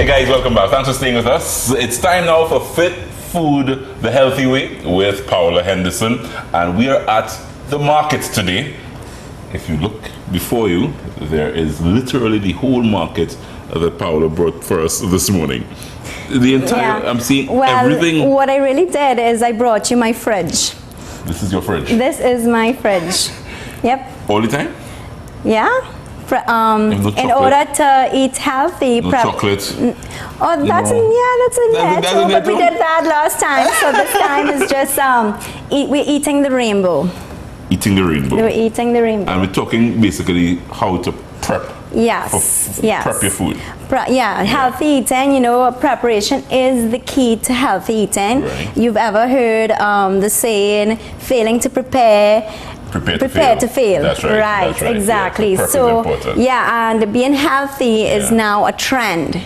Hey guys, welcome back. Thanks for staying with us. It's time now for Fit Food the Healthy Way with Paola Henderson, and we are at the market today. If you look before you, there is literally the whole market that Paola brought for us this morning. The entire, I'm seeing everything. What I really did is I brought you my fridge. This is your fridge? This is my fridge. Yep. All the time? Yeah. In order to eat healthy, no chocolate. Oh, that's but we did that last time. So this time is just we're eating the rainbow. Eating the rainbow. We're eating the rainbow. And we're talking basically how to prep. Yes. Prep your food. Healthy eating. You know, preparation is the key to healthy eating. Right. You've ever heard the saying, "Failing to prepare." Prepare to fail. That's right. Right, exactly. Yeah, so important. And being healthy is now a trend,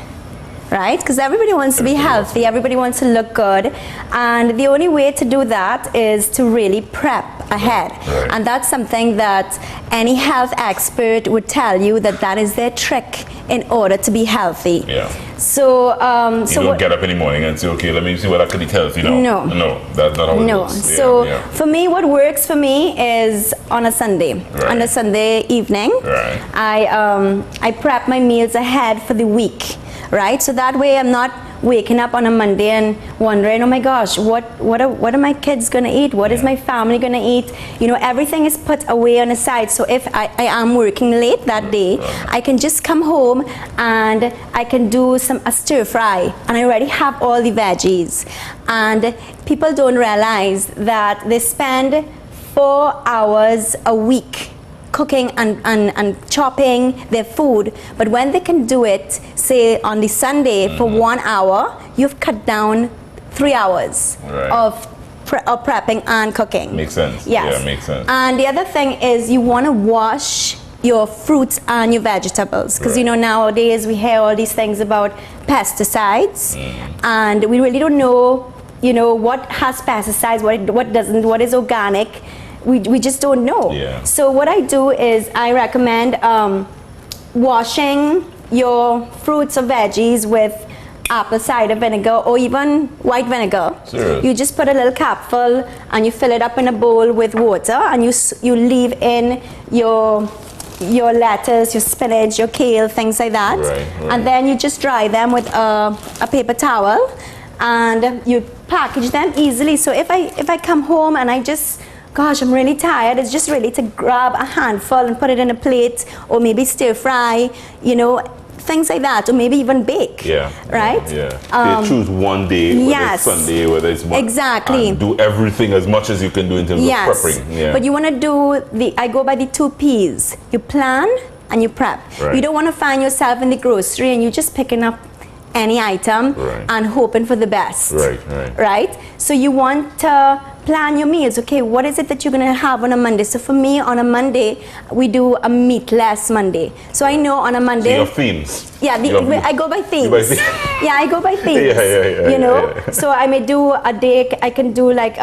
right? Because everybody wants to be healthy, everybody wants to look good, and the only way to do that is to really prep ahead. Right. And that's something that any health expert would tell you, that is their trick in order to be healthy. Yeah. So, you don't get up in the morning and say, okay, let me see what I can eat healthy now. No, that's not how it works. So for me, what works for me is on a Sunday. Right. On a Sunday evening, right. I prep my meals ahead for the week, right? So that way I'm not waking up on a Monday and wondering, oh my gosh, what are my kids gonna eat? What is my family gonna eat? You know, everything is put away on the side. So if I am working late that day, I can just come home and I can do a stir fry, and I already have all the veggies. And people don't realize that they spend 4 hours a week cooking and chopping their food, but when they can do it, say on the Sunday for 1 hour, you've cut down 3 hours of prepping and cooking. Makes sense. Yes. Yeah, makes sense. And the other thing is you want to wash your fruits and your vegetables, because you know nowadays we hear all these things about pesticides, and we really don't know, you know, what has pesticides, what doesn't, what is organic. We just don't know. Yeah. So what I do is I recommend washing your fruits or veggies with apple cider vinegar or even white vinegar. Serious? You just put a little capful and you fill it up in a bowl with water, and you leave in your lettuce, your spinach, your kale, things like that. Right. And then you just dry them with a paper towel, and you package them easily. So if I come home and I just, gosh, I'm really tired, it's just really to grab a handful and put it in a plate, or maybe stir fry, you know, things like that, or maybe even bake. Yeah. Right? Yeah. You choose one day, whether it's Sunday, whether it's what. Exactly. And do everything as much as you can do in terms of prepping. Yeah. But you want to do I go by the 2 P's. You plan and you prep. Right. You don't want to find yourself in the grocery and you're just picking up any item and hoping for the best. Right? So you want to plan your meals. Okay, what is it that you're going to have on a Monday? So for me, on a Monday, we do a meatless Monday. So I know on a Monday... So your themes. Yeah, I go by themes. Yeah, I go by themes. You know? So I may do a day, I can do like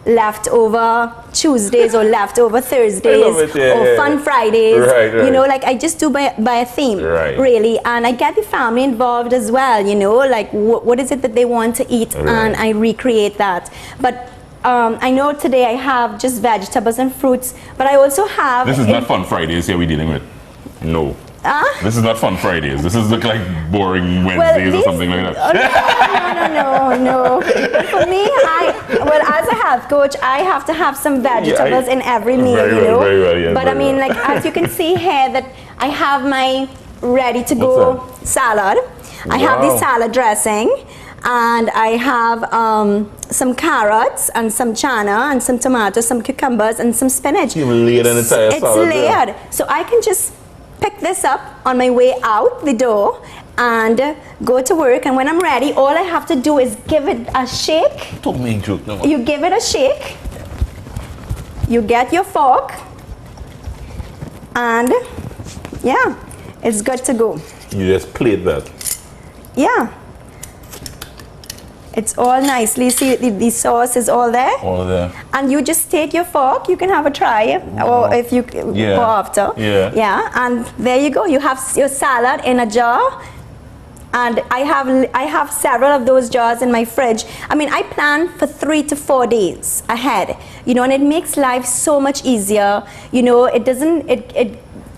leftover Tuesdays or leftover Thursdays or fun Fridays. You know, like I just do by a theme, really. And I get the family involved as well, you know, like what is it that they want to eat, and I recreate that. But I know today I have just vegetables and fruits, but I also have... This is not Fun Fridays here we're dealing with. No. This is not Fun Fridays. This is look like boring Wednesdays or something like that. No. For me, as a health coach, I have to have some vegetables in every meal, you know. Very well, but I mean, like as you can see here, that I have my ready-to-go salad. I have the salad dressing. And I have some carrots and some chana and some tomatoes, some cucumbers and some spinach. You layered an entire salad. It's layered. So I can just pick this up on my way out the door and go to work. And when I'm ready, all I have to do is give it a shake. Don't make joke, no. You give it a shake. You get your fork. And yeah, it's good to go. You just plate that. Yeah. It's all nicely, see the sauce is all there. All there. And you just take your fork, you can have a try, or if you go after. Yeah. Yeah, and there you go. You have your salad in a jar, And I have several of those jars in my fridge. I mean, I plan for 3 to 4 days ahead, you know, and it makes life so much easier. You know, it doesn't,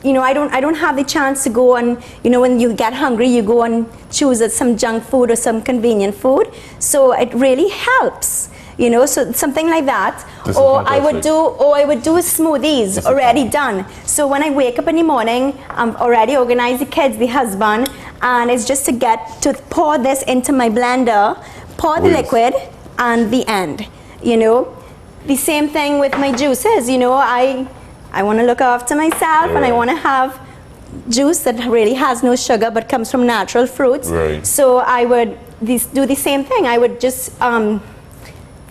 you know, I don't have the chance to go and, you know, when you get hungry, you go and choose some junk food or some convenient food. So it really helps, you know, so something like that. Or I would do smoothies already done. So when I wake up in the morning, I'm already organized the kids, the husband, and it's just to pour this into my blender, pour the liquid, and the end, you know. The same thing with my juices, you know, I want to look after myself, and I want to have juice that really has no sugar but comes from natural fruits. Right. So I would do the same thing. I would just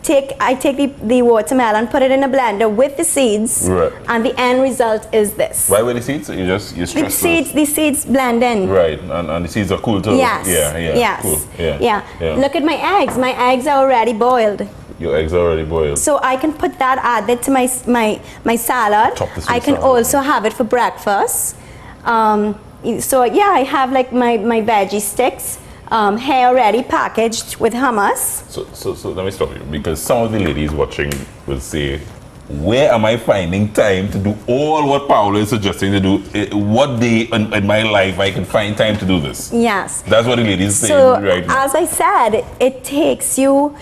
take the watermelon, put it in a blender with the seeds, and the end result is this. Why with the seeds? You stress the seeds blend in. Right, and the seeds are cool too. Yes. Yeah. Cool. Yeah. Look at my eggs. My eggs are already boiled. Your eggs are already boiled. So I can put that added to my salad. I can also have it for breakfast. So yeah, I have like my veggie sticks here already packaged with hummus. So let me stop you, because some of the ladies watching will say, where am I finding time to do all what Paola is suggesting to do? What day in my life I can find time to do this? Yes. That's what the ladies say right now. As I said, it takes you,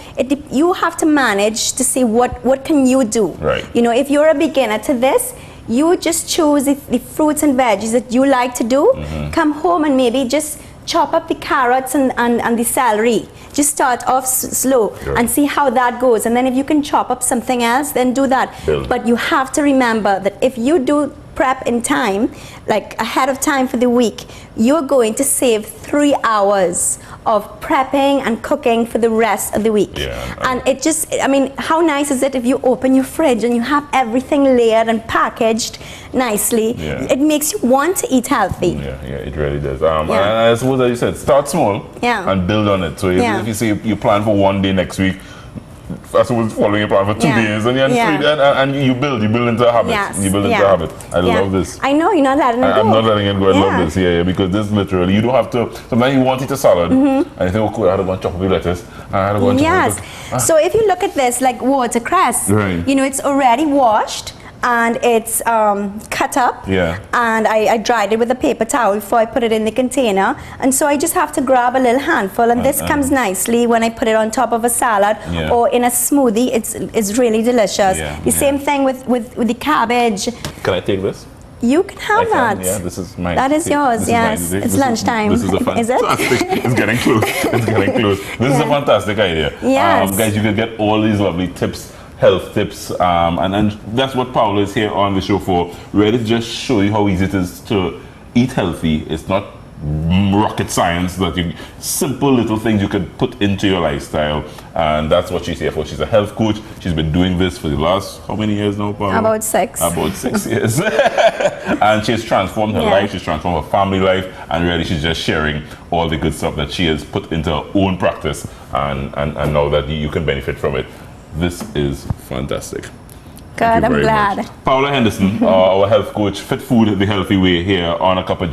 you have to manage to see what can you do. Right. You know, if you're a beginner to this, you just choose the fruits and veggies that you like to do. Come home and maybe just chop up the carrots and the celery. Just start off slow and see how that goes. And then if you can chop up something else, then do that. But you have to remember that if you do prep in time, like ahead of time for the week, you're going to save 3 hours of prepping and cooking for the rest of the week. And it just, I mean, how nice is it if you open your fridge and you have everything layered and packaged nicely? It makes you want to eat healthy. Yeah, it really does. And I suppose, as you said, start small and build on it. So if you say you plan for 1 day next week, I suppose following a plan for 2 days, and you build into a habit. You build into a habit. I love this. I know you're not letting it go. I'm not letting it go. I love this. Because this literally, you don't have to. Sometimes you want to eat a salad, and you think, oh, cool, I had to go and chop up the lettuce. I had to go and chop up. So if you look at this, like watercress, you know, it's already washed and it's cut up. And I dried it with a paper towel before I put it in the container. And so I just have to grab a little handful, and this comes nicely when I put it on top of a salad or in a smoothie. It's really delicious. The same thing with the cabbage. Can I take this? You can have that. Yeah, this is mine. That is yours, yes. It's lunchtime. This is a fantastic. It's getting close. It's getting close. This is a fantastic idea. Yes. Guys, you can get all these lovely tips, health tips, and that's what Paola is here on the show for. Really to just show you how easy it is to eat healthy. It's not rocket science, that simple little things you can put into your lifestyle, and that's what she's here for. She's a health coach. She's been doing this for the last, how many years now, Paola? About 6. About 6 years. And she's transformed her life, she's transformed her family life, and really she's just sharing all the good stuff that she has put into her own practice, and now that you can benefit from it. This is fantastic. Good, I'm glad. Paola Henderson, our health coach, Fit Food the Healthy Way, here on A Cup of